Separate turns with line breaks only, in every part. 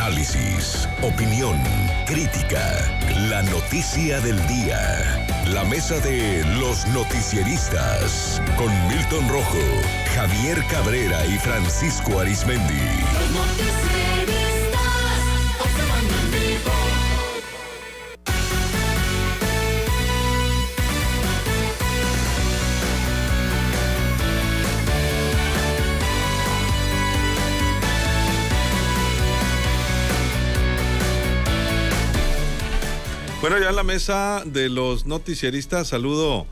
Análisis, opinión, crítica, la noticia del día. La mesa de los noticieristas con Milton Rojo, Javier Cabrera y Francisco Arizmendi.
Los noticieristas, observando en vivo.
Bueno, ya en la mesa de los noticieristas saludo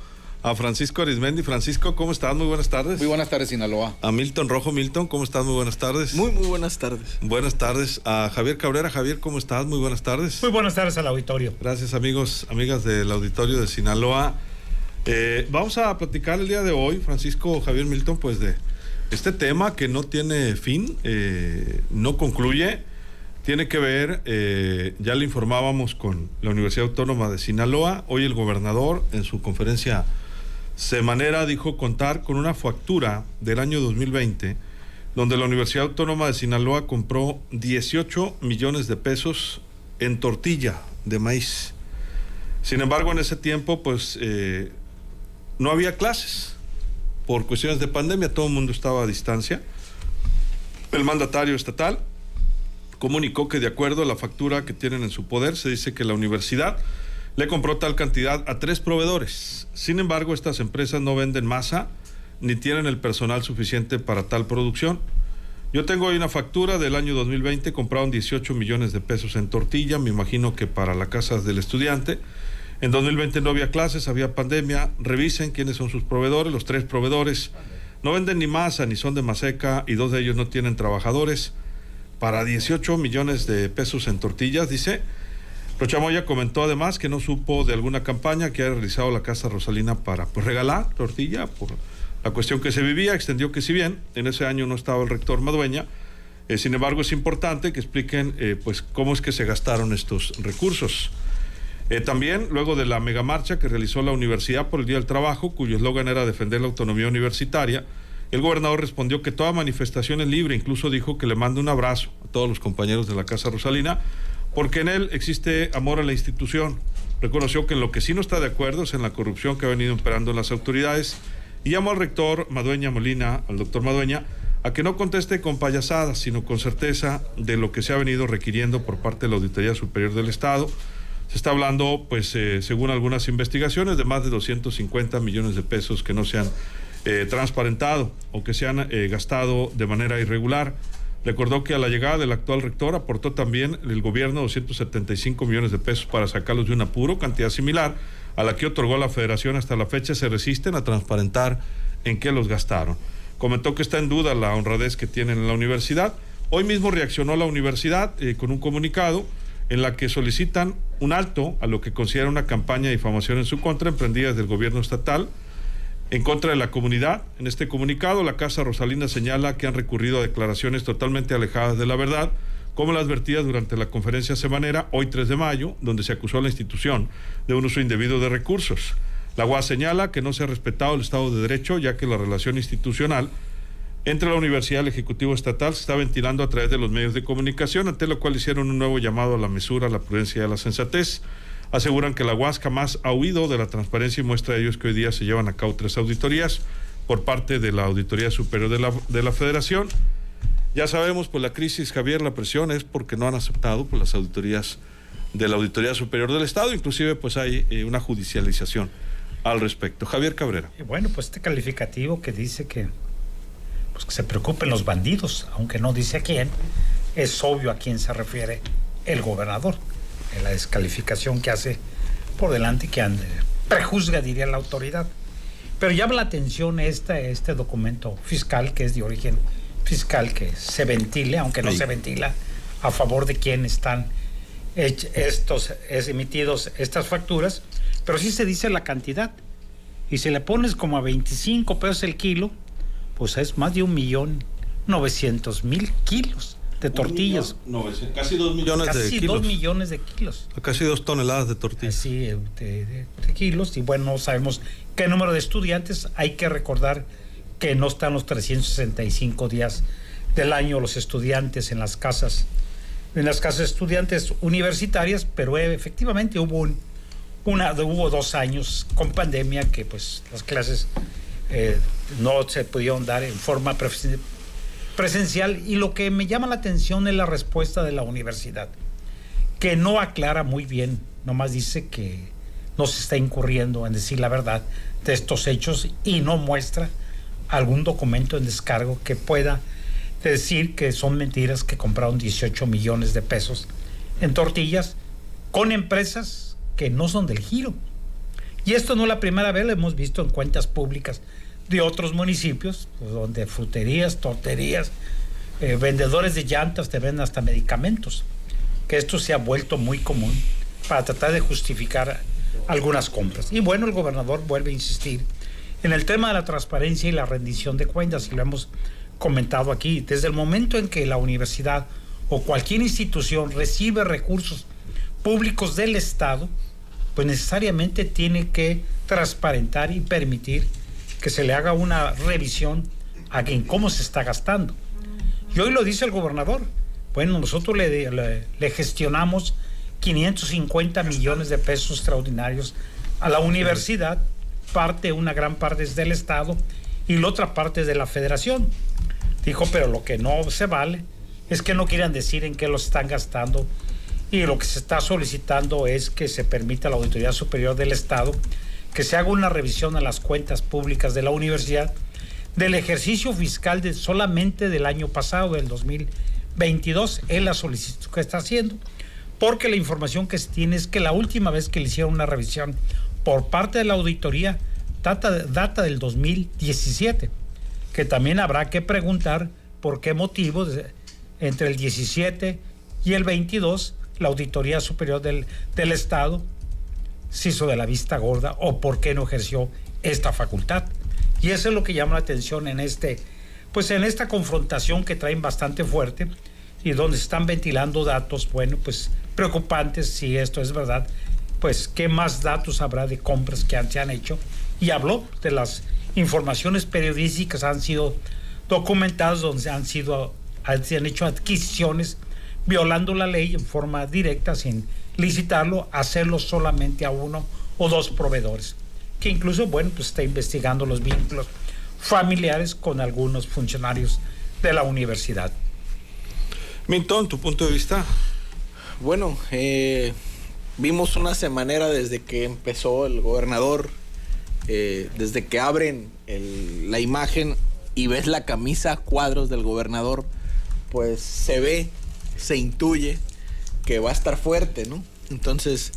a Francisco Arizmendi. Francisco, ¿cómo estás? Muy buenas tardes.
Muy buenas tardes, Sinaloa.
A Milton Rojo. Milton, ¿cómo estás? Muy buenas tardes.
Muy buenas tardes.
Buenas tardes. A Javier Cabrera. Javier, ¿cómo estás? Muy buenas tardes.
Muy buenas tardes al auditorio.
Gracias, amigos, amigas del auditorio de Sinaloa. Vamos a platicar el día de hoy, Francisco, Javier, Milton, pues de este tema que no tiene fin, no concluye. Tiene que ver, ya le informábamos con la Universidad Autónoma de Sinaloa. Hoy el gobernador en su conferencia semanera dijo contar con una factura del año 2020 donde la Universidad Autónoma de Sinaloa compró 18 millones de pesos en tortilla de maíz. Sin embargo, en ese tiempo pues no había clases por cuestiones de pandemia, todo el mundo estaba a distancia. El mandatario estatal comunicó que de acuerdo a la factura que tienen en su poder, se dice que la universidad le compró tal cantidad a 3 proveedores. Sin embargo, estas empresas no venden masa ni tienen el personal suficiente para tal producción. Yo tengo hoy una factura del año 2020, compraron 18 millones de pesos en tortilla, me imagino que para la casa del estudiante. En 2020 no había clases, había pandemia. Revisen quiénes son sus proveedores. Los 3 proveedores no venden ni masa ni son de Maseca y 2 de ellos no tienen trabajadores. Para 18 millones de pesos en tortillas, dice. Rochamoya comentó además que no supo de alguna campaña que haya realizado la Casa Rosalina para regalar tortilla por la cuestión que se vivía. Extendió que si bien en ese año no estaba el rector Madueña, sin embargo es importante que expliquen pues cómo es que se gastaron estos recursos. También luego de la megamarcha que realizó la universidad por el Día del Trabajo, cuyo eslogan era defender la autonomía universitaria, el gobernador respondió que toda manifestación es libre, incluso dijo que le manda un abrazo a todos los compañeros de la Casa Rosalina, porque en él existe amor a la institución. Reconoció que en lo que sí no está de acuerdo es en la corrupción que ha venido imperando en las autoridades y llamó al rector Madueña Molina, al doctor Madueña, a que no conteste con payasadas, sino con certeza de lo que se ha venido requiriendo por parte de la Auditoría Superior del Estado. Se está hablando, pues, según algunas investigaciones, de más de 250 millones de pesos que no se han transparentado o que se han gastado de manera irregular. Recordó que a la llegada del actual rector aportó también el gobierno 275 millones de pesos para sacarlos de un apuro, cantidad similar a la que otorgó la federación. Hasta la fecha se resisten a transparentar en qué los gastaron. Comentó que está en duda la honradez que tienen en la universidad. Hoy mismo reaccionó la universidad con un comunicado en la que solicitan un alto a lo que considera una campaña de difamación en su contra emprendida desde el gobierno estatal en contra de la comunidad. En este comunicado, la Casa Rosalina señala que han recurrido a declaraciones totalmente alejadas de la verdad, como las vertidas durante la conferencia semanera, hoy 3 de mayo, donde se acusó a la institución de un uso indebido de recursos. La UAS señala que no se ha respetado el Estado de Derecho, ya que la relación institucional entre la universidad y el Ejecutivo Estatal se está ventilando a través de los medios de comunicación, ante lo cual hicieron un nuevo llamado a la mesura, a la prudencia y a la sensatez. Aseguran que la UAS jamás ha huido de la transparencia y muestra de ello es que hoy día se llevan a cabo 3 auditorías por parte de la Auditoría Superior de la Federación. Ya sabemos, pues la crisis, Javier, la presión es porque no han aceptado pues las auditorías de la Auditoría Superior del Estado, inclusive pues hay una judicialización al respecto. Javier Cabrera.
Bueno, pues este calificativo que dice que se preocupen los bandidos, aunque no dice a quién, es obvio a quién se refiere el gobernador. En la descalificación que hace por delante, que prejuzga, diría la autoridad. Pero llama la atención este documento fiscal, que es de origen fiscal, que se ventile, aunque no se ventila a favor de quién están emitidos estas facturas, pero sí se dice la cantidad. Y si le pones como a 25 pesos el kilo, pues es más de 1.900.000 kilos de tortillas.
Casi 2 millones de kilos.
Casi 2 millones de kilos.
Casi 2 toneladas de tortillas.
Sí, de kilos. Y bueno, no sabemos qué número de estudiantes. Hay que recordar que no están los 365 días del año los estudiantes en las casas en las casas de estudiantes universitarias, pero efectivamente hubo 2 años con pandemia que pues las clases no se pudieron dar en forma presencial, y lo que me llama la atención es la respuesta de la universidad, que no aclara muy bien, nomás dice que no se está incurriendo en decir la verdad de estos hechos y no muestra algún documento en descargo que pueda decir que son mentiras, que compraron 18 millones de pesos en tortillas con empresas que no son del giro. Y esto no es la primera vez, lo hemos visto en cuentas públicas de otros municipios, pues, donde fruterías, torterías, vendedores de llantas te venden hasta medicamentos, que esto se ha vuelto muy común para tratar de justificar algunas compras. Y bueno, el gobernador vuelve a insistir en el tema de la transparencia y la rendición de cuentas, y lo hemos comentado aquí. Desde el momento en que la universidad o cualquier institución recibe recursos públicos del Estado, pues necesariamente tiene que transparentar y permitir que se le haga una revisión en cómo se está gastando. Y hoy lo dice el gobernador. Bueno, nosotros le gestionamos 550 millones de pesos extraordinarios a la universidad, una gran parte es del Estado y la otra parte es de la Federación. Dijo, pero lo que no se vale es que no quieran decir en qué lo están gastando, y lo que se está solicitando es que se permita a la Auditoría Superior del Estado que se haga una revisión a las cuentas públicas de la universidad del ejercicio fiscal solamente del año pasado, del 2022, es la solicitud que está haciendo, porque la información que se tiene es que la última vez que le hicieron una revisión por parte de la auditoría data del 2017, que también habrá que preguntar por qué motivo entre el 17 y el 22 la Auditoría Superior del Estado se hizo de la vista gorda, o por qué no ejerció esta facultad. Y eso es lo que llama la atención en esta confrontación que traen bastante fuerte, y donde se están ventilando datos, bueno, pues preocupantes. Si esto es verdad, pues qué más datos habrá de compras que se han hecho. Y habló de las informaciones periodísticas han sido documentadas, donde se han hecho adquisiciones violando la ley en forma directa, sin licitarlo, hacerlo solamente a 1 o 2 proveedores, que incluso, bueno, pues está investigando los vínculos familiares con algunos funcionarios de la universidad.
Milton, ¿tu punto de vista?
Bueno, vimos una semanera desde que empezó el gobernador, desde que abren la imagen y ves la camisa a cuadros del gobernador, pues se intuye que va a estar fuerte, ¿no? Entonces,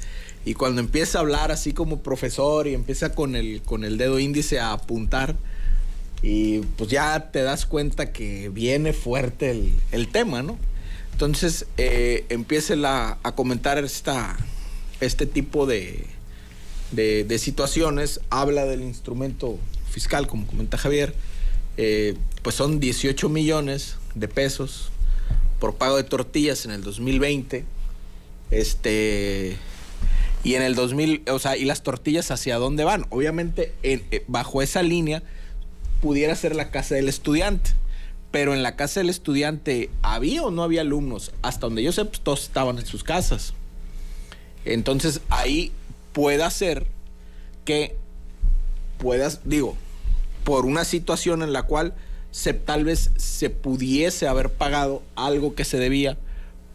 y cuando empieza a hablar así como profesor y empieza con el dedo índice a apuntar, y pues ya te das cuenta que viene fuerte el tema, ¿no? Entonces empieza a comentar este tipo de situaciones. Habla del instrumento fiscal, como comenta Javier, pues son 18 millones de pesos por pago de tortillas en el 2020, y en el 2000, o sea, y las tortillas ¿hacia dónde van? Obviamente bajo esa línea pudiera ser la casa del estudiante, pero en la casa del estudiante ¿había o no había alumnos? Hasta donde yo sé, pues todos estaban en sus casas. Entonces ahí puede ser que por una situación en la cual tal vez se pudiese haber pagado algo que se debía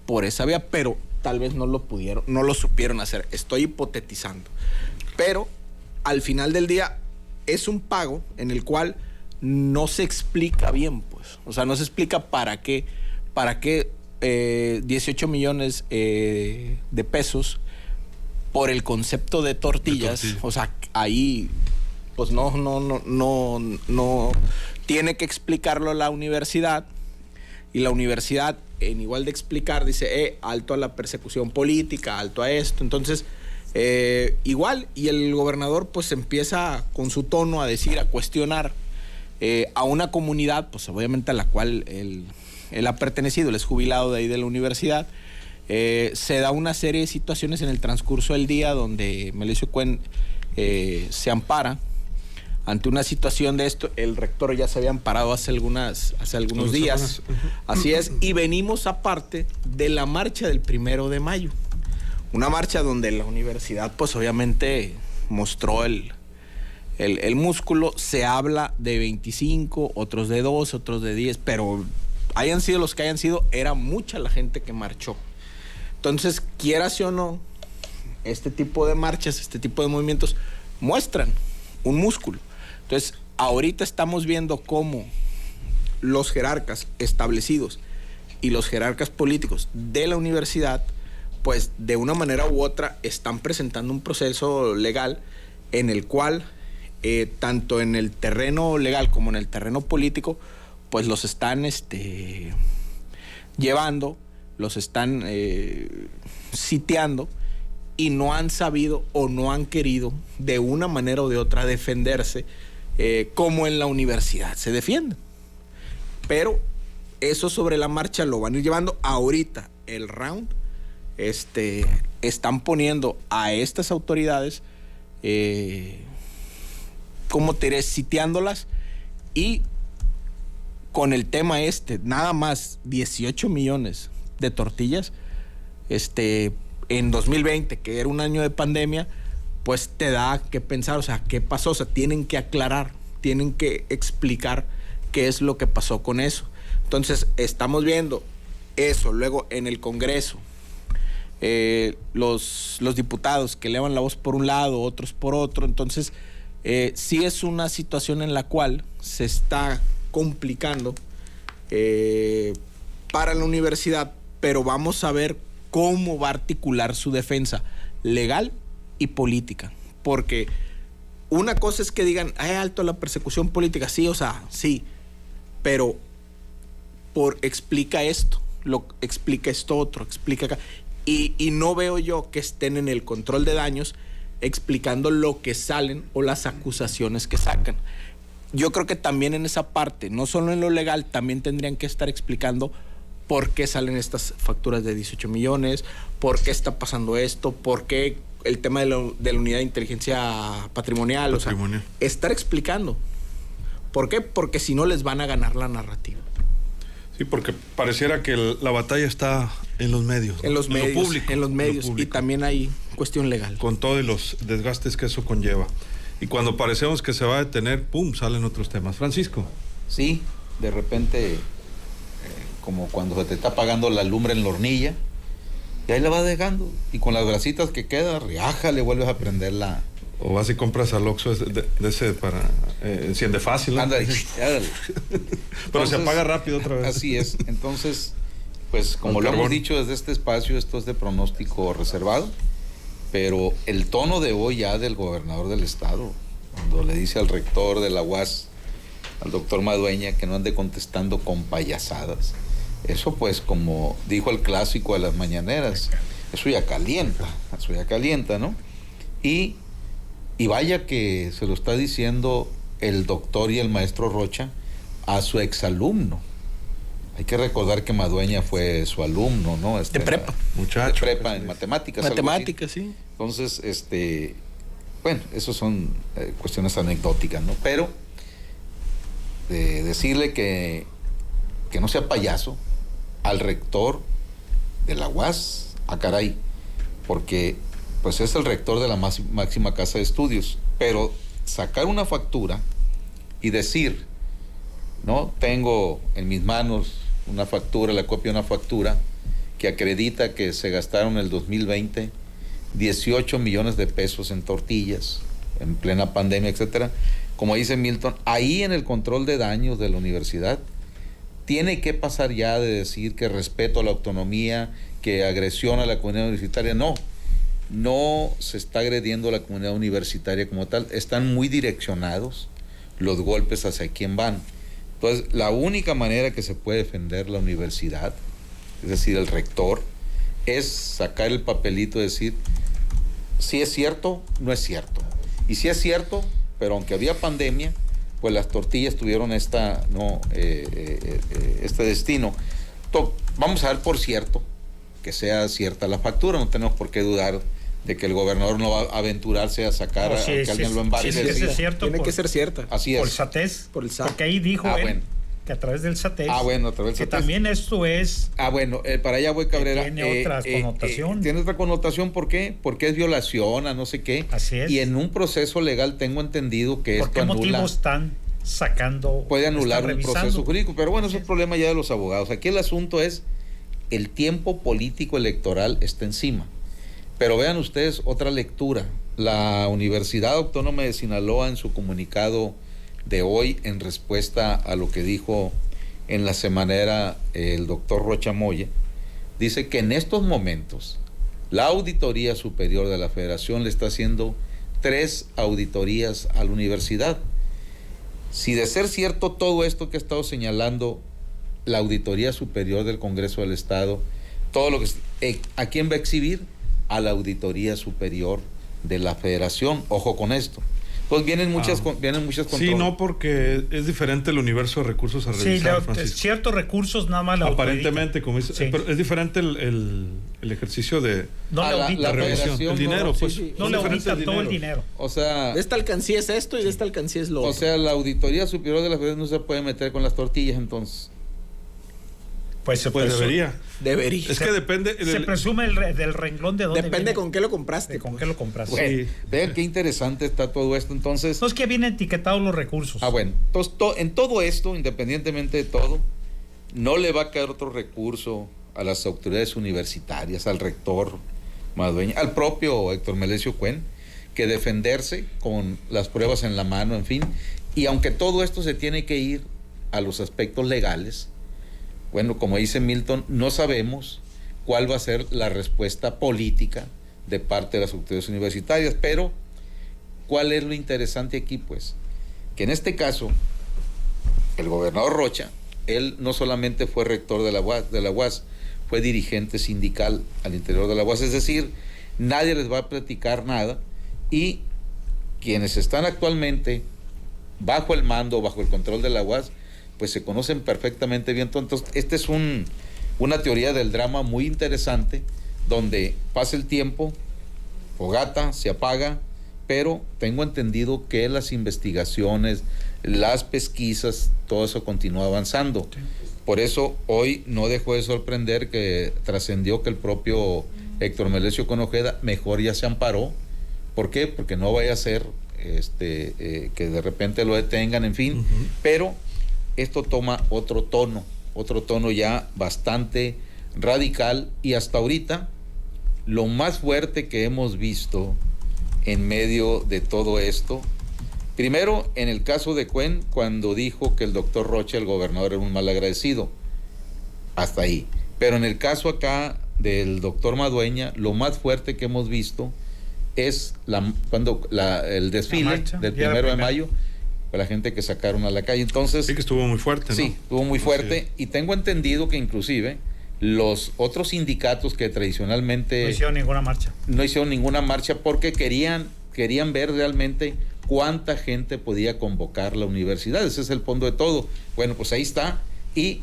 por esa vía, pero tal vez no lo supieron hacer. Estoy hipotetizando, pero al final del día es un pago en el cual no se explica bien, pues. O sea, no se explica para qué 18 millones de pesos por el concepto de tortillas. O sea, ahí pues no tiene que explicarlo la universidad, y la universidad, en igual de explicar, dice alto a la persecución política, alto a esto. Entonces igual, y el gobernador pues empieza con su tono a decir, a cuestionar a una comunidad, pues obviamente a la cual él ha pertenecido, él es jubilado de ahí de la universidad. Se da una serie de situaciones en el transcurso del día donde Melesio Cuen se ampara ante una situación de esto. El rector ya se habían parado hace algunos días. Así es, y venimos aparte de la marcha del 1 de mayo. Una marcha donde la universidad, pues obviamente mostró el músculo. Se habla de 25, otros de 12, otros de 10, pero hayan sido los que hayan sido, era mucha la gente que marchó. Entonces, quieras o no, este tipo de marchas, este tipo de movimientos muestran un músculo. Entonces, ahorita estamos viendo cómo los jerarcas establecidos y los jerarcas políticos de la universidad, pues de una manera u otra están presentando un proceso legal en el cual, tanto en el terreno legal como en el terreno político, pues los están llevando, los están sitiando, y no han sabido o no han querido de una manera o de otra defenderse como en la universidad se defienden. Pero eso sobre la marcha lo van a ir llevando. Ahorita el round están poniendo a estas autoridades, ¿cómo te diré? Sitiándolas, y con el tema nada más 18 millones de tortillas, en 2020, que era un año de pandemia, pues te da que pensar, o sea, ¿qué pasó? O sea, tienen que aclarar, tienen que explicar qué es lo que pasó con eso. Entonces, estamos viendo eso. Luego, en el Congreso, los diputados que elevan la voz por un lado, otros por otro. Entonces, sí es una situación en la cual se está complicando para la universidad, pero vamos a ver cómo va a articular su defensa legal y política. Porque una cosa es que digan, alto la persecución política, sí, o sea, sí, pero explica esto, explica esto otro, explica acá. Y no veo yo que estén en el control de daños explicando lo que salen o las acusaciones que sacan. Yo creo que también en esa parte, no solo en lo legal, también tendrían que estar explicando por qué salen estas facturas de 18 millones, por qué está pasando esto, por qué el tema de la unidad de inteligencia patrimonial. O sea, estar explicando. ¿Por qué? Porque si no les van a ganar la narrativa.
Sí, porque pareciera que la batalla está en los medios, ¿no?
En los medios,
público,
en los medios, y también hay cuestión legal.
Con todos los desgastes que eso conlleva. Y cuando parecemos que se va a detener, ¡pum!, salen otros temas. Francisco.
Sí, de repente, como cuando se te está apagando la lumbre en la hornilla, y ahí la vas dejando, y con las grasitas que queda, le vuelves a prender la...
O vas y compras al Oxxo de ese para... enciende fácil, ¿no?
Ándale.
Pero entonces, se apaga rápido otra vez.
Así es. Entonces, pues como lo hemos dicho desde este espacio, esto es de pronóstico reservado, pero el tono de hoy ya del gobernador del estado, cuando le dice al rector de la UAS, al doctor Madueña, que no ande contestando con payasadas, eso pues, como dijo el clásico de las mañaneras, eso ya calienta, ¿no? Y vaya que se lo está diciendo el doctor y el maestro Rocha a su exalumno. Hay que recordar que Madueña fue su alumno, ¿no?
De prepa.
Muchacho. De prepa en matemáticas.
Matemáticas, sí.
Entonces, bueno, eso son cuestiones anecdóticas, ¿no? Pero decirle que no sea payaso al rector de la UAS, caray, porque pues es el rector de la máxima casa de estudios, pero sacar una factura y decir, ¿no? Tengo en mis manos una factura, la copia de una factura que acredita que se gastaron en el 2020 18 millones de pesos en tortillas, en plena pandemia, etcétera. Como dice Milton, ahí en el control de daños de la universidad, tiene que pasar ya de decir que respeto a la autonomía, que agresión a la comunidad universitaria. No se está agrediendo a la comunidad universitaria como tal, están muy direccionados los golpes hacia quién van. Entonces, la única manera que se puede defender la universidad, es decir, el rector, es sacar el papelito y decir, si es cierto, no es cierto. Y si es cierto, pero aunque había pandemia, pues las tortillas tuvieron este destino. Vamos a ver, por cierto, que sea cierta la factura, no tenemos por qué dudar de que el gobernador no va a aventurarse a sacar
No,
a que alguien lo embarque.
sí,
así.
es cierto.
Tiene que ser cierta.
Así
Por
es.
SATES.
Por el SAT.
Porque ahí dijo
Ah,
él
bueno.
que a través del SATES.
Ah, bueno, a través del
que
SATES.
también esto es.
Ah, bueno, para allá voy, Cabrera.
Tiene otra connotación.
Tiene otra connotación, ¿por qué? Porque es violación a no sé qué.
Así es.
Y en un proceso legal tengo entendido que
¿Por
esto
qué
anula,
motivos están sacando?
puede anular
están
un
revisando?
proceso jurídico. Pero bueno, es un problema ya de los abogados. Aquí el asunto es el tiempo político electoral está encima. Pero vean ustedes otra lectura. La Universidad Autónoma de Sinaloa, en su comunicado de hoy, en respuesta a lo que dijo en la semanera el doctor Rocha Moya, dice que en estos momentos la Auditoría Superior de la Federación le está haciendo 3 auditorías a la universidad. Si de ser cierto todo esto que ha estado señalando la Auditoría Superior del Congreso del Estado, todo lo que ¿a quién va a exhibir? A la Auditoría Superior de la Federación. Ojo con esto. Pues vienen muchas
Sí, no, porque es diferente el universo de recursos a
Sí,
revisar, Francisco.
ciertos recursos nada más la
Aparentemente, como dice,
Sí.
pero es diferente el ejercicio de
no
a
le
la
audita,
revisión.
federación,
El dinero,
no,
pues.
sí, sí.
no
es
le
diferente
audita todo el dinero.
O sea,
De esta alcancía es esto y de esta alcancía es lo
o
otro.
sea, la Auditoría Superior de la Federación no se puede meter con las tortillas, entonces.
Pues se
pues
presu-
debería.
Debería.
Es que depende.
Se presume del renglón de dónde
Depende
viene,
con qué lo compraste.
de con qué lo compraste.
Bueno, vean qué interesante está todo esto. Entonces,
No es que vienen etiquetados los recursos.
bueno, entonces en todo esto, independientemente de todo, no le va a caer otro recurso a las autoridades universitarias, al rector Madueña, al propio Héctor Melesio Cuen, que defenderse con las pruebas en la mano, en fin. Y aunque todo esto se tiene que ir a los aspectos legales, bueno, como dice Milton, no sabemos cuál va a ser la respuesta política de parte de las autoridades universitarias, pero ¿cuál es lo interesante aquí? Pues que en este caso el gobernador Rocha, él no solamente fue rector de la UAS, fue dirigente sindical al interior de la UAS, es decir, nadie les va a platicar nada, y quienes están actualmente bajo el mando, bajo el control de la UAS, pues se conocen perfectamente bien. Entonces, esta es una teoría del drama muy interesante, donde pasa el tiempo, fogata, se apaga, pero tengo entendido que las investigaciones, las pesquisas, todo eso continúa avanzando. Por eso hoy no dejó de sorprender que trascendió que el propio Héctor Melesio Cuen Ojeda mejor ya se amparó. ¿Por qué? Porque no vaya a ser que de repente lo detengan, en fin, pero esto toma otro tono ya bastante radical, y hasta ahorita lo más fuerte que hemos visto en medio de todo esto, primero en el caso de Cuen, cuando dijo que el doctor Rocha, el gobernador, era un mal agradecido, hasta ahí, pero en el caso acá del doctor Madueña, lo más fuerte que hemos visto es el desfile
marcha,
del
día de
1 de
primero.
mayo, para la gente que sacaron a la calle. Entonces,
Sí, que estuvo muy fuerte, ¿no?
sí, estuvo muy fuerte, y tengo entendido que inclusive los otros sindicatos que tradicionalmente
No hicieron ninguna marcha.
no hicieron ninguna marcha porque querían ver realmente cuánta gente podía convocar la universidad. Ese es el fondo de todo. Bueno, pues ahí está, y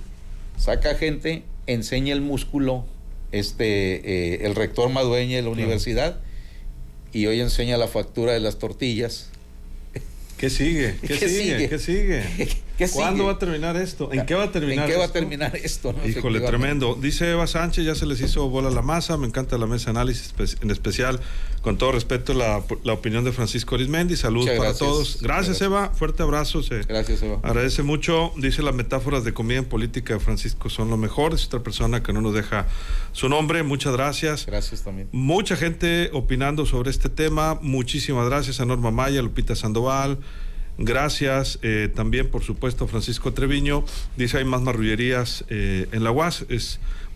saca gente, enseña el músculo el rector Madueña de la universidad, y hoy enseña la factura de las tortillas.
¿Qué sigue? ¿Qué
¿Qué
sigue?
sigue?
¿Qué sigue?
¿Qué
¿Cuándo
sigue?
va a terminar esto? ¿En qué va a terminar
¿En qué va a
esto?
terminar esto? ¿no?
Híjole,
Efectivamente.
tremendo. Dice Eva Sánchez, ya se les hizo bola la masa. Me encanta la mesa de análisis, en especial, con todo respeto, la opinión de Francisco Arizmendi. Saludos
Muchas
para
gracias.
todos. Gracias,
Gracias.
Eva. Fuerte abrazo. Se
Gracias, Eva.
agradece mucho. Dice, las metáforas de comida en política de Francisco son lo mejor. Es otra persona que no nos deja su nombre. Muchas gracias.
Gracias también.
Mucha gente opinando sobre este tema. Muchísimas gracias a Norma Maya, Lupita Sandoval. Gracias. También, por supuesto, Francisco Treviño. Dice, hay más marrullerías en la UAS.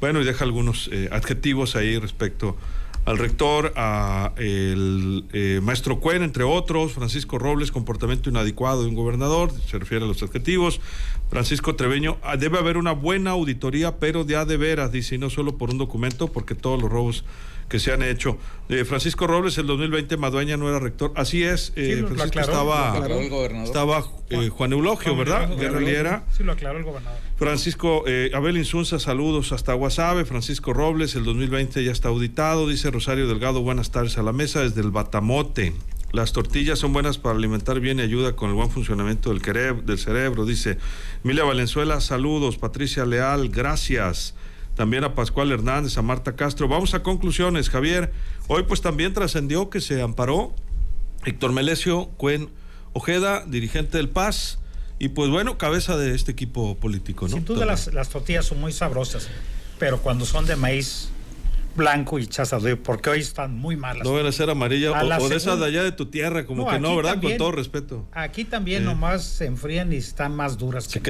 Bueno, y deja algunos adjetivos ahí respecto al rector, a el maestro Cuen, entre otros. Francisco Robles, comportamiento inadecuado de un gobernador, se refiere a los adjetivos. Francisco Treviño, debe haber una buena auditoría, pero de a de veras, dice, y no solo por un documento, porque todos los robos que se han hecho. Francisco Robles, el 2020 Madueña no era rector. Así es,
lo
Francisco,
aclaró
el gobernador.
estaba Juan Eulogio, ¿verdad? Guerra Liera.
Sí, lo aclaró el gobernador.
Francisco, Abel Insunza, saludos hasta Guasave. Francisco Robles, el 2020 ya está auditado. Dice Rosario Delgado, buenas tardes a la mesa desde el Batamote. Las tortillas son buenas para alimentar bien y ayuda con el buen funcionamiento del cerebro, dice Emilia Valenzuela, saludos. Patricia Leal, gracias. También a Pascual Hernández, a Marta Castro. Vamos a conclusiones, Javier. Hoy pues también trascendió que se amparó Héctor Melesio Cuen Ojeda, dirigente del PAS, y pues bueno, cabeza de este equipo político, ¿no?
Sin duda las tortillas son muy sabrosas, pero cuando son de maíz blanco y chazador, porque hoy están muy malas.
No van a ser amarillas o de esas de allá de tu tierra, como
no,
que no, ¿verdad?
También,
con todo respeto.
Aquí también nomás se enfrían y están más duras.
Sí,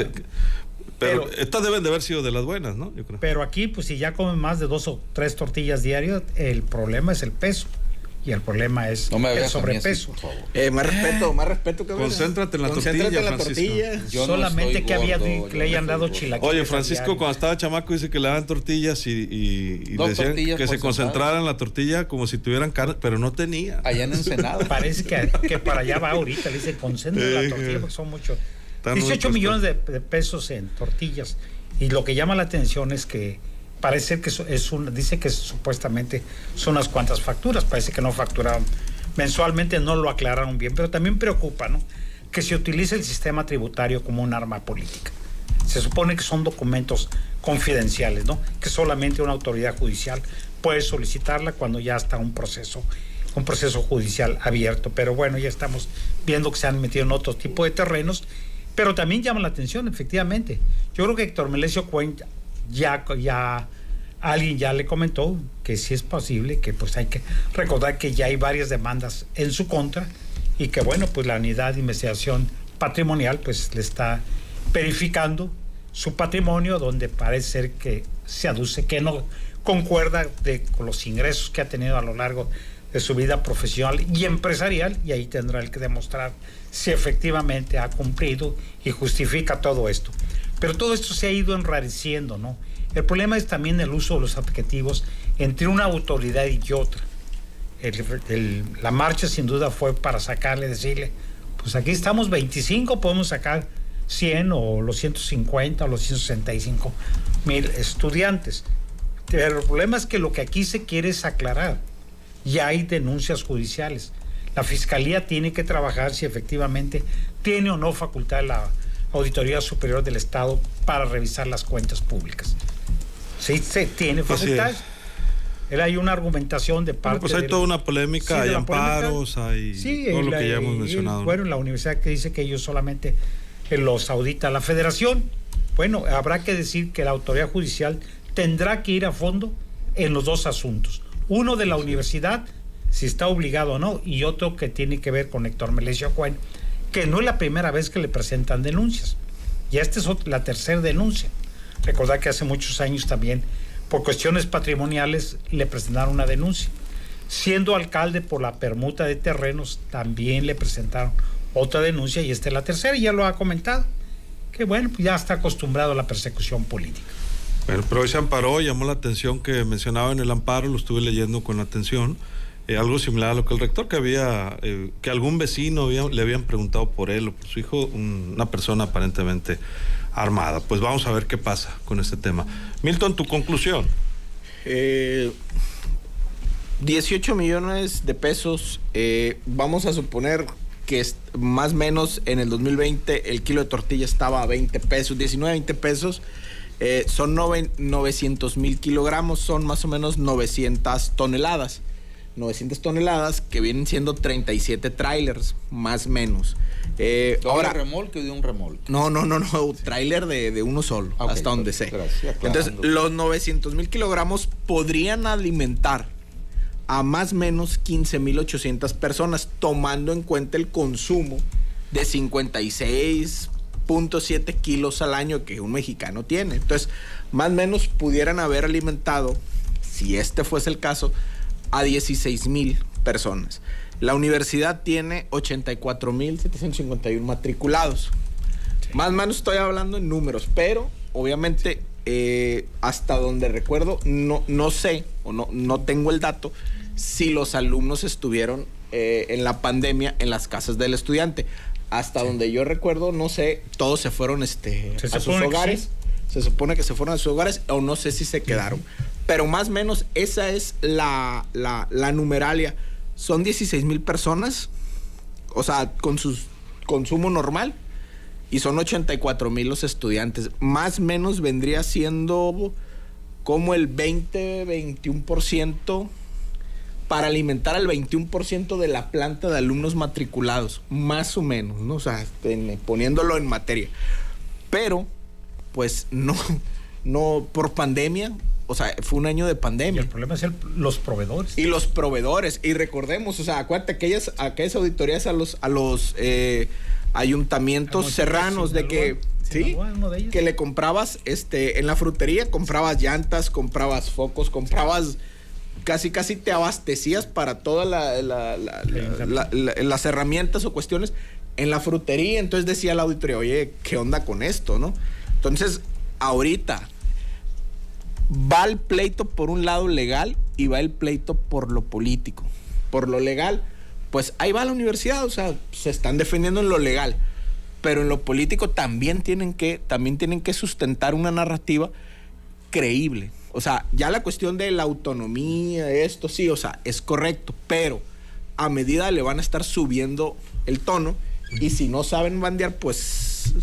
pero estas deben de haber sido de las buenas, ¿no? Yo creo.
Pero aquí, pues si ya comen más de 2 o 3 tortillas diarias, el problema es el peso. Y el problema es el sobrepeso.
Así, por favor.
Más respeto, cabrón.
Concéntrate en la tortilla.
Yo
solamente
no
que había
gordo,
que le hayan dado chilaquiles.
Oye, Francisco, cuando estaba chamaco, dice que le daban tortillas y le decían que se concentrara en la tortilla como si tuvieran carne, pero no tenía.
Allá en Ensenada.
Parece que para allá va ahorita. Le dice, concentra la tortilla porque son muchos. 18 millones de pesos en tortillas. Y lo que llama la atención es que parece que dice que supuestamente son unas cuantas facturas. Parece que no facturaron mensualmente, no lo aclararon bien, pero también preocupa, ¿no?, que se utilice el sistema tributario como un arma política. Se supone que son documentos confidenciales, ¿no?, que solamente una autoridad judicial puede solicitarla cuando ya está un proceso judicial abierto. Pero bueno, ya estamos viendo que se han metido en otro tipo de terrenos, pero también llama la atención, efectivamente. Yo creo que Héctor Melesio Cuen ya alguien ya le comentó que sí es posible, que pues hay que recordar que ya hay varias demandas en su contra y que bueno, pues la unidad de investigación patrimonial pues le está verificando su patrimonio, donde parece ser que se aduce que no concuerda con los ingresos que ha tenido a lo largo de su vida profesional y empresarial, y ahí tendrá el que demostrar si efectivamente ha cumplido y justifica todo esto. Pero todo esto se ha ido enrareciendo, ¿no? El problema es también el uso de los adjetivos entre una autoridad y otra. La marcha sin duda fue para decirle, pues aquí estamos 25, podemos sacar 100 o los 150 o los 165 mil estudiantes. Pero el problema es que lo que aquí se quiere es aclarar. Ya hay denuncias judiciales. La Fiscalía tiene que trabajar si efectivamente tiene o no facultad la Auditoría Superior del Estado para revisar las cuentas públicas. Sí, se tiene facultades. Hay una argumentación de parte.
Bueno, pues hay toda una polémica, hay amparos, hay todo lo que ya hemos mencionado.
Bueno, la universidad que dice que ellos solamente los audita la Federación. Bueno, habrá que decir que la autoridad judicial tendrá que ir a fondo en los dos asuntos. Uno de la universidad, si está obligado o no, y otro que tiene que ver con Héctor Melesio Cuen, que no es la primera vez que le presentan denuncias. Y esta es la tercera denuncia. Recordar que hace muchos años también, por cuestiones patrimoniales, le presentaron una denuncia. Siendo alcalde por la permuta de terrenos, también le presentaron otra denuncia, y esta es la tercera, y ya lo ha comentado, que bueno, pues ya está acostumbrado a la persecución política.
Bueno, pero hoy se amparó, llamó la atención que mencionaba en el amparo, lo estuve leyendo con atención, algo similar a lo que el rector, que algún vecino le habían preguntado por él o por su hijo, una persona aparentemente armada. Pues vamos a ver qué pasa con este tema. Milton, tu conclusión.
18 millones de pesos, vamos a suponer que más o menos en el 2020 el kilo de tortilla estaba a 20 pesos, 19, 20 pesos. Son 900,000 kilogramos, son más o menos 900 toneladas. 900 toneladas que vienen siendo 37 trailers, más o menos.
¿Ahora remolque o de un remolque?
No, tráiler de uno solo, okay, hasta donde sé.
Gracias,
entonces, los 900,000 kilogramos podrían alimentar a más o menos 15,800 personas, tomando en cuenta el consumo de 56.7 kilos al año que un mexicano tiene. Entonces, más o menos pudieran haber alimentado, si este fuese el caso, a 16,000 personas. La universidad tiene 84,751 matriculados. Sí. Más o menos estoy hablando en números, pero obviamente hasta donde recuerdo, no sé, o no tengo el dato, si los alumnos estuvieron en la pandemia en las casas del estudiante. Hasta donde yo recuerdo, no sé, todos se fueron a sus hogares. Se supone que se fueron a sus hogares, o no sé si se quedaron. Pero más o menos esa es la numeralia. Son 16,000 personas, o sea, con su consumo normal, y son 84,000 los estudiantes. Más o menos vendría siendo como el 20-21% para alimentar al 21% de la planta de alumnos matriculados, más o menos, ¿no? O sea, poniéndolo en materia. Pero, pues, no, por pandemia, o sea, fue un año de pandemia.
Y el problema es los proveedores.
Y los proveedores, y recordemos, o sea, acuérdate aquellas auditorías a los ayuntamientos serranos de que... Sí, que le comprabas, en la frutería comprabas llantas, comprabas focos, comprabas... Casi te abastecías para todas las herramientas o cuestiones en la frutería. Entonces decía la auditoría, oye, ¿qué onda con esto, no? Entonces, ahorita va el pleito por un lado legal y va el pleito por lo político. Por lo legal, pues ahí va la universidad, o sea, se están defendiendo en lo legal. Pero en lo político también tienen que sustentar una narrativa creíble. O sea, ya la cuestión de la autonomía, esto sí, o sea, es correcto, pero a medida le van a estar subiendo el tono, y si no saben bandear, pues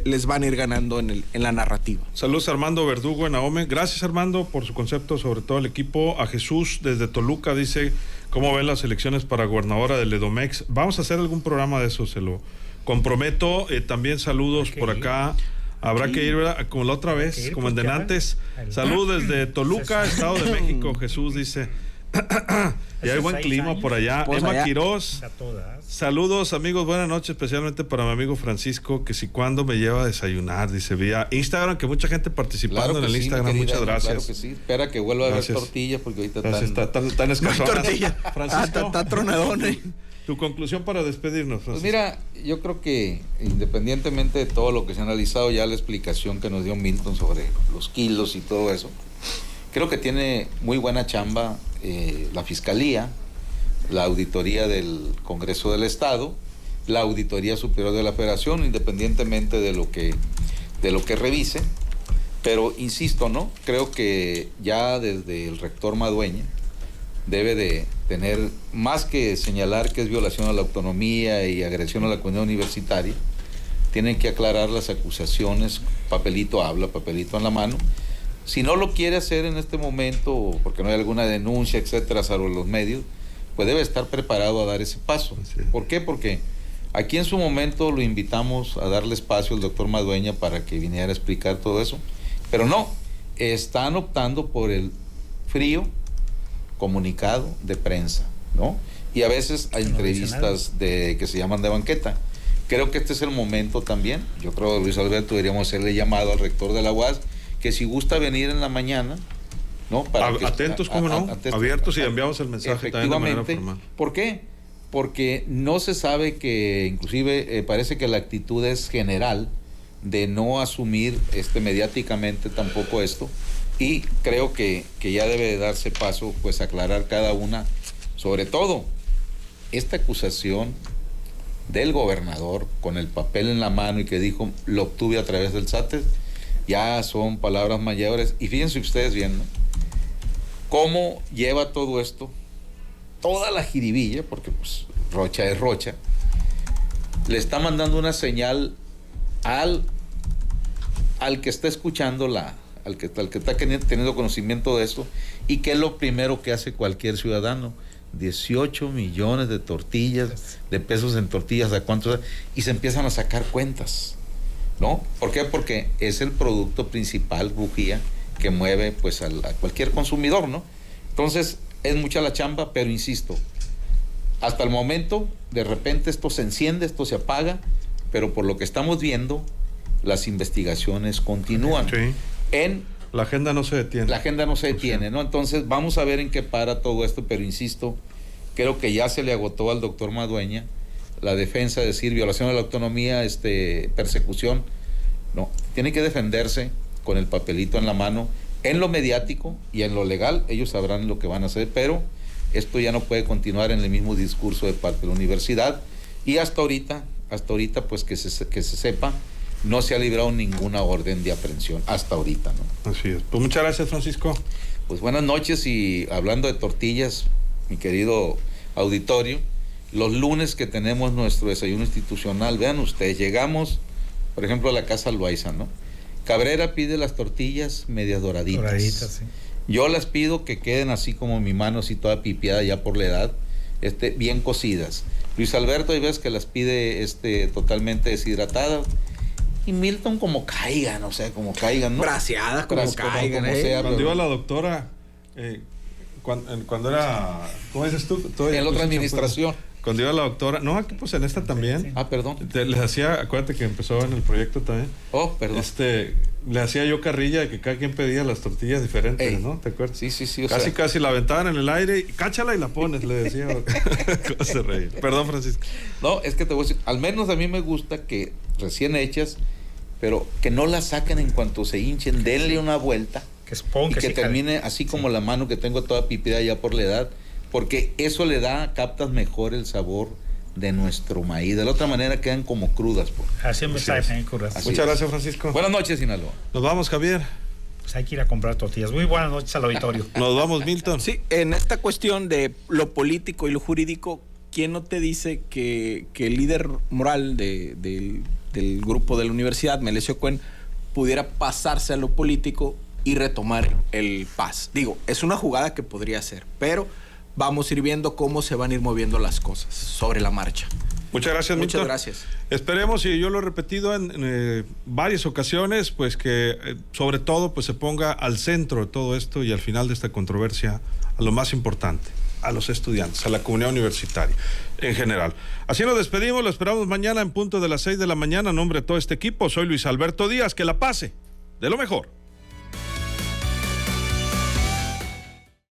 les van a ir ganando en la narrativa.
Saludos a Armando Verdugo en Ahome. Gracias, Armando, por su concepto, sobre todo el equipo. A Jesús desde Toluca dice, ¿cómo ven las elecciones para gobernadora del Edomex? Vamos a hacer algún programa de eso, se lo comprometo. También saludos por acá. Habrá que ir, ¿verdad? Como la otra vez, como en Denantes. Salud desde Toluca, Estado de México. Jesús dice. Y hay buen clima por allá.
Pues
Emma
allá.
Quirós. Saludos, amigos. Buenas noches, especialmente para mi amigo Francisco, que si cuándo me lleva a desayunar, dice vía Instagram, que mucha gente participando
Claro
en el
sí,
Instagram.
querida,
Muchas gracias.
Claro que sí. Espera que vuelva a haber tortilla, porque ahorita
están escasonas.
Tortilla.
Francisco,
Está tronadón.
tu conclusión para despedirnos, Francisco.
Pues mira, yo creo que independientemente de todo lo que se ha analizado, ya la explicación que nos dio Milton sobre los kilos y todo eso, creo que tiene muy buena chamba la Fiscalía, la Auditoría del Congreso del Estado, la Auditoría Superior de la Federación, independientemente de lo que revise. Pero insisto, ¿no? Creo que ya desde el rector Madueña debe de tener, más que señalar que es violación a la autonomía y agresión a la comunidad universitaria, tienen que aclarar las acusaciones, papelito habla, papelito en la mano. Si no lo quiere hacer en este momento, porque no hay alguna denuncia, etcétera, salvo los medios, pues debe estar preparado a dar ese paso.
Sí.
¿Por qué? Porque aquí en su momento lo invitamos a darle espacio al doctor Madueña para que viniera a explicar todo eso, pero no, están optando por el frío comunicado de prensa, ¿no? Y a veces hay entrevistas que se llaman de banqueta. Creo que este es el momento también. Yo creo, Luis Alberto, deberíamos hacerle llamado al rector de la UAS, que si gusta venir en la mañana, ¿no?
Atentos, ¿cómo no? Abiertos, y enviamos el mensaje también de manera formal.
¿Por qué? Porque no se sabe que, inclusive, parece que la actitud es general de no asumir mediáticamente tampoco esto, y creo que ya debe de darse paso, pues, a aclarar cada una, sobre todo esta acusación del gobernador con el papel en la mano y que dijo, lo obtuve a través del SAT, ya son palabras mayores. Y fíjense ustedes bien, ¿no? Cómo lleva todo esto, toda la jiribilla, porque pues Rocha es Rocha, le está mandando una señal al que está escuchando al que está teniendo conocimiento de esto, y que es lo primero que hace cualquier ciudadano. 18 millones de tortillas, de pesos en tortillas, ¿a cuántos? Y se empiezan a sacar cuentas, ¿no? ¿Por qué? Porque es el producto principal, bujía, que mueve pues a cualquier consumidor, ¿no? Entonces, es mucha la chamba, pero insisto, hasta el momento, de repente esto se enciende, esto se apaga, pero por lo que estamos viendo, las investigaciones continúan.
Sí. La agenda no se detiene.
La agenda no se detiene, ¿no? Entonces, vamos a ver en qué para todo esto, pero insisto, creo que ya se le agotó al doctor Madueña la defensa, decir violación de la autonomía, persecución. No, tiene que defenderse con el papelito en la mano, en lo mediático y en lo legal, ellos sabrán lo que van a hacer, pero esto ya no puede continuar en el mismo discurso de parte de la universidad, y hasta ahorita pues que se sepa, no se ha librado ninguna orden de aprehensión, hasta ahorita, ¿no?
Así es. Pues muchas gracias, Francisco.
Pues buenas noches, y hablando de tortillas, mi querido auditorio, los lunes que tenemos nuestro desayuno institucional, vean ustedes, llegamos, por ejemplo, a la Casa Loaiza, ¿no? Cabrera pide las tortillas medias doraditas.
Doraditas, sí.
Yo las pido que queden así como mi mano, así toda pipiada ya por la edad, bien cocidas. Luis Alberto hay veces que las pide totalmente deshidratadas. Y Milton como caigan, o sea, como caigan, ¿no?
Braseadas como caigan,
como sea,
Cuando
pero
iba la doctora, cuando era, ¿cómo dices tú?
en la otra administración.
Cuando iba la doctora, no, aquí pues en esta también.
Ah, perdón.
Les hacía, acuérdate que empezó en el proyecto también.
Oh, perdón.
Le hacía yo carrilla de que cada quien pedía las tortillas diferentes,
Ey.
¿no? ¿Te acuerdas?
Sí,
Casi la aventaban en el aire, y cáchala y la pones, le decía. ¿Cómo se reía? Perdón, Francisco.
No, es que te voy a decir, al menos a mí me gusta que recién hechas, pero que no las saquen en cuanto se hinchen, denle una vuelta
Que supongo
y que
sí
termine así como la mano que tengo toda pipida ya por la edad, porque eso le captas mejor el sabor de nuestro maíz. De la otra manera quedan como crudas.
Así me
Así
sabe
es.
en curas.
Así
Muchas
es.
gracias, Francisco.
Buenas noches, Sinaloa.
Nos vamos, Javier.
Pues hay que ir a comprar tortillas. Muy buenas noches al auditorio.
Nos vamos, Milton.
Sí, en esta cuestión de lo político y lo jurídico, ¿quién no te dice que el líder moral del grupo de la universidad, Melesio Cuen, pudiera pasarse a lo político y retomar el PAS? Digo, es una jugada que podría ser, pero vamos a ir viendo cómo se van a ir moviendo las cosas sobre la marcha.
Muchas gracias,
Muchas
Milton.
gracias.
Esperemos, y yo lo he repetido en varias ocasiones, pues que sobre todo pues se ponga al centro de todo esto y al final de esta controversia a lo más importante, a los estudiantes, a la comunidad universitaria en general. Así nos despedimos, lo esperamos mañana en punto de las 6 de la mañana. En nombre de todo este equipo, soy Luis Alberto Díaz. Que la pase de lo mejor.